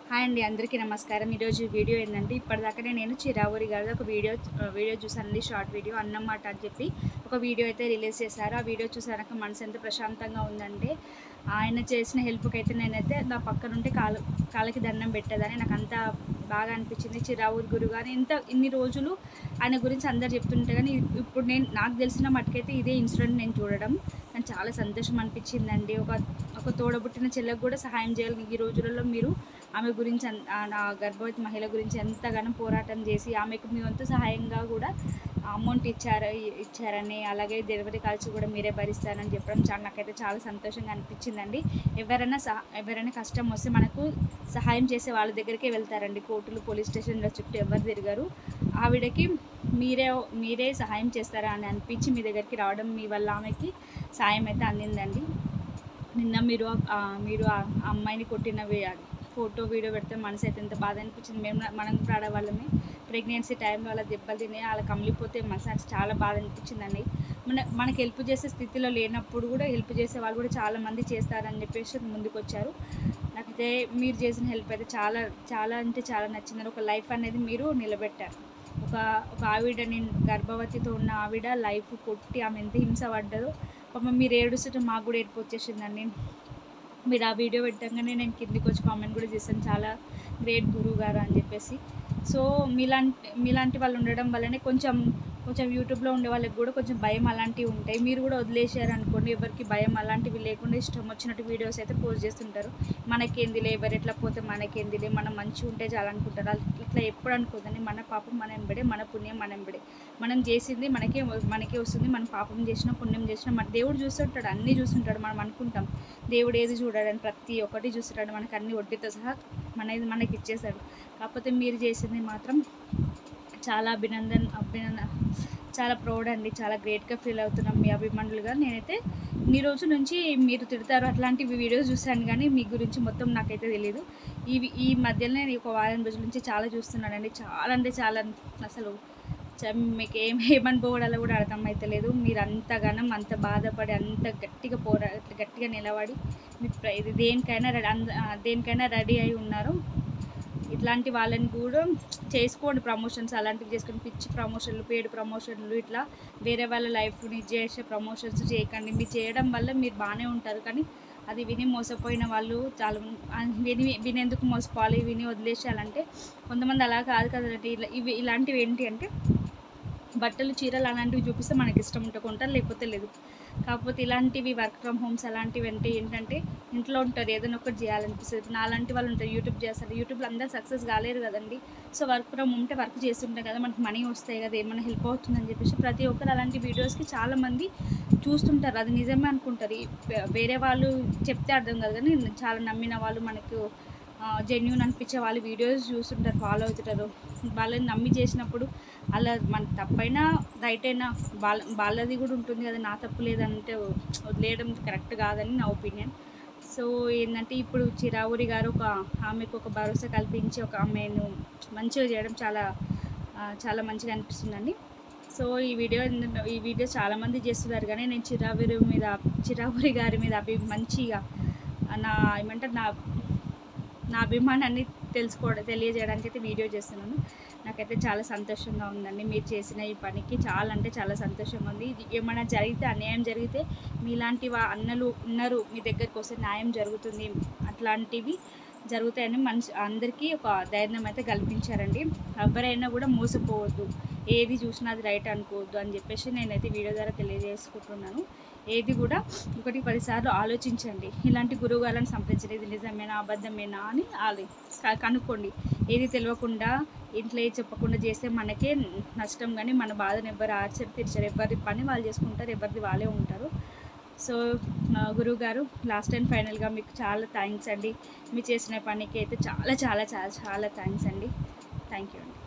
Hi అండి, అందరికీ నమస్కారం. ఈరోజు వీడియో ఏంటంటే, ఇప్పటిదాకానే నేను చిరావురి గారిది ఒక వీడియో చూసానండి. షార్ట్ వీడియో అన్నమాట అని చెప్పి ఒక వీడియో అయితే రిలీజ్ చేశారు. ఆ వీడియో చూసాక మనసు ఎంత ప్రశాంతంగా ఉందంటే, ఆయన చేసిన హెల్ప్కి అయితే నేనైతే నా పక్కనుంటే కాళ్ళకి దండం పెట్టేదని నాకు అంత బాగా అనిపించింది. చిరావురి గురు గారు ఇన్ని రోజులు ఆయన గురించి అందరు చెప్తుంటే కానీ ఇప్పుడు నాకు తెలిసిన మట్టుకైతే ఇదే ఇన్సిడెంట్ నేను చూడడం నాకు చాలా సంతోషం అనిపించిందండి. ఒక తోడబుట్టిన చెల్లకు కూడా సహాయం చేయాలి. ఈ రోజులలో మీరు ఆమె గురించి నా గర్భవతి మహిళ గురించి ఎంతగానో పోరాటం చేసి ఆమెకు మీ వంతు సహాయంగా కూడా అమౌంట్ ఇచ్చారని, అలాగే డెలివరీ కాల్స్ కూడా మీరే భరిస్తారని చెప్పడం నాకైతే చాలా సంతోషంగా అనిపించిందండి. ఎవరైనా కష్టం వస్తే మనకు సహాయం చేసే వాళ్ళ దగ్గరికే వెళ్తారండి. కోర్టులు, పోలీస్ స్టేషన్ల చుట్టూ ఎవరు తిరిగారు. ఆవిడకి మీరే సహాయం చేస్తారా అని అనిపించి మీ దగ్గరికి రావడం, మీ వల్ల ఆమెకి సాయం అయితే అందిందండి. నిన్న మీరు ఆ అమ్మాయిని కొట్టిన ఫోటో వీడియో పెడితే మనసు అయితే ఎంత బాధ అనిపించింది. మనం కూడా ఆడవాళ్ళమే ప్రెగ్నెన్సీ టైంలో అలా దెబ్బలు తిని అలా కమిలిపోతే మనసు చాలా బాధ అనిపించిందండి. మనకి హెల్ప్ చేసే స్థితిలో లేనప్పుడు కూడా హెల్ప్ చేసే వాళ్ళు కూడా చాలామంది చేస్తారని చెప్పేసి ముందుకు వచ్చారు. నాకైతే మీరు చేసిన హెల్ప్ అయితే చాలా చాలా అంటే చాలా నచ్చిందని. ఒక లైఫ్ అనేది మీరు నిలబెట్టారు. ఒక ఆవిడ, నేను గర్భవతితో ఉన్న ఆవిడ లైఫ్ కొట్టి ఆమె ఎంత హింస పడ్డదో పాపం మీరు ఏడుస్తుంటే మాకు కూడా ఏడుపు వచ్చేసిందండి. మీరు ఆ వీడియో పెట్టగానే నేను కిందికి వచ్చి కామెంట్ కూడా చేశాను, చాలా గ్రేట్ గురువు గారు అని చెప్పేసి. సో మీలాంటి వాళ్ళు ఉండడం వల్లనే కొంచెం యూట్యూబ్లో ఉండే వాళ్ళకి కూడా కొంచెం భయం అలాంటివి ఉంటాయి. మీరు కూడా వదిలేశారు అనుకోండి, ఎవరికి భయం అలాంటివి లేకుండా ఇష్టం వచ్చినట్టు వీడియోస్ అయితే పోస్ట్ చేస్తుంటారు. మనకేందిలే, ఎవరు ఎట్లా పోతే మనకేందిలే, మనం మంచిగా ఉంటే చాలా అనుకుంటారు. ఇట్లా ఎప్పుడు అనుకోదండి. మన పాపం మనం ఎంబడే, మన పుణ్యం మనం ఎంబడే. మనం చేసింది మనకే వస్తుంది. మనం పాపం చేసినా పుణ్యం చేసినా మన దేవుడు చూస్తుంటాడు, అన్నీ చూస్తుంటాడు. మనం అనుకుంటాం దేవుడు ఏది చూడాడని, ప్రతి ఒక్కటి చూస్తుంటాడు. మనకు అన్ని వడ్డీతో సహా మనకి ఇచ్చేశాడు. కాకపోతే మీరు చేసింది మాత్రం చాలా చాలా ప్రౌడ్ అండి. చాలా గ్రేట్గా ఫీల్ అవుతున్నాం మీ అభిమానులుగా. నేనైతే ఇన్ని రోజుల నుంచి మీరు తిడతారు అట్లాంటి వీడియోస్ చూశాను, కానీ మీ గురించి మొత్తం నాకైతే తెలియదు. ఈ మధ్యలో నేను ఒక వారం రోజుల నుంచి చాలా చూస్తున్నానండి. చాలా అంటే చాలా అసలు మీకు ఏమనుకోవడాలో కూడా అర్థమైతలేదు. మీరు అంతగానం అంత బాధపడి అంత గట్టిగా నిలబడి ఇది దేనికైనా రెడీ అయి ఉన్నారు. ఇట్లాంటి వాళ్ళని కూడా చేసుకోండి ప్రమోషన్స్, అలాంటివి చేసుకొని పిచ్చి ప్రమోషన్లు, పేడ్ ప్రమోషన్లు, ఇట్లా వేరే వాళ్ళ లైఫ్ని చేసే ప్రమోషన్స్ చేయకండి. మీరు చేయడం వల్ల మీరు బాగానే ఉంటారు, కానీ అది విని మోసపోయిన వాళ్ళు చాలా వినేందుకు మోసపోవాలి, విని వదిలేసేయాలంటే కొంతమంది అలా కాదు కదండి. ఇలాంటివి ఏంటి అంటే బట్టలు, చీరలు అలాంటివి చూపిస్తే మనకి ఇష్టం ఉంటే కొంటారు, లేకపోతే లేదు. కాకపోతే ఇలాంటివి వర్క్ ఫ్రమ్ హోమ్స్ అలాంటివి అంటే ఏంటంటే ఇంట్లో ఉంటారు, ఏదైనా ఒకటి చేయాలనిపిస్తుంది. నాలాంటి వాళ్ళు ఉంటారు, యూట్యూబ్ చేస్తారు. యూట్యూబ్లో అందరూ సక్సెస్ కాలేరు కదండి. సో వర్క్ ఫ్రమ్ హోమ్ ఉంటే వర్క్ చేస్తుంటాం కదా, మనకి మనీ వస్తాయి కదా, ఏమైనా హెల్ప్ అవుతుందని చెప్పేసి ప్రతి ఒక్కరు అలాంటి వీడియోస్కి చాలామంది చూస్తుంటారు. అది నిజమే అనుకుంటారు. వేరే వాళ్ళు చెప్తే అర్థం కాదు, కానీ చాలా నమ్మిన వాళ్ళు, మనకు జెన్యూన్ అనిపించే వాళ్ళు వీడియోస్ చూస్తుంటారు, ఫాలో అవుతుంటారు. వాళ్ళని నమ్మి చేసినప్పుడు అలా మన తప్పైనా రైట్ అయినా వాళ్ళది కూడా ఉంటుంది కదా, నా తప్పు లేదంటే వదిలేయడం కరెక్ట్ కాదని నా ఒపీనియన్. సో ఏంటంటే ఇప్పుడు చిరావురి గారు ఆమెకు ఒక భరోసా కల్పించి ఒక ఆమెను మంచిగా చేయడం చాలా మంచిగా అనిపిస్తుందండి. సో ఈ వీడియో చాలామంది చేస్తున్నారు, కానీ నేను చిరావురి గారి మీద మంచిగా నా అభిమానాన్ని తెలియజేయడానికి అయితే వీడియో చేస్తున్నాను. నాకైతే చాలా సంతోషంగా ఉందండి. మీరు చేసిన ఈ పనికి చాలా అంటే చాలా సంతోషంగా ఉంది. ఏమైనా అన్యాయం జరిగితే మీలాంటి అన్నలు ఉన్నారు, మీ దగ్గరికి వస్తే న్యాయం జరుగుతుంది, అట్లాంటివి జరుగుతాయని అందరికీ ఒక ధైర్యం అయితే కల్పించారండి. ఎవరైనా కూడా మోసపోవద్దు, ఏది చూసినా అది రైట్ అనుకోవద్దు అని చెప్పేసి నేనైతే వీడియో ద్వారా తెలియజేసుకుంటున్నాను. ఏది కూడా 1-10 సార్లు ఆలోచించండి. ఇలాంటి గురువుగాలను సంప్రదించండి, ఇది నిజమేనా అబద్ధమేనా అని కనుక్కోండి. ఏది తెలియకుండా ఇంట్లో చెప్పకుండా చేస్తే మనకే నష్టం, కానీ మన బాధను ఎవరు తీర్చరు. ఎవరి పని వాళ్ళు చేసుకుంటారు, ఎవరిది వాళ్ళే ఉంటారు. సో గురువు గారు, లాస్ట్ అండ్ ఫైనల్గా మీకు చాలా థ్యాంక్స్ అండి. మీరు చేసిన పనికి అయితే చాలా చాలా చాలా చాలా థ్యాంక్స్ అండి. థ్యాంక్ యూ అండి.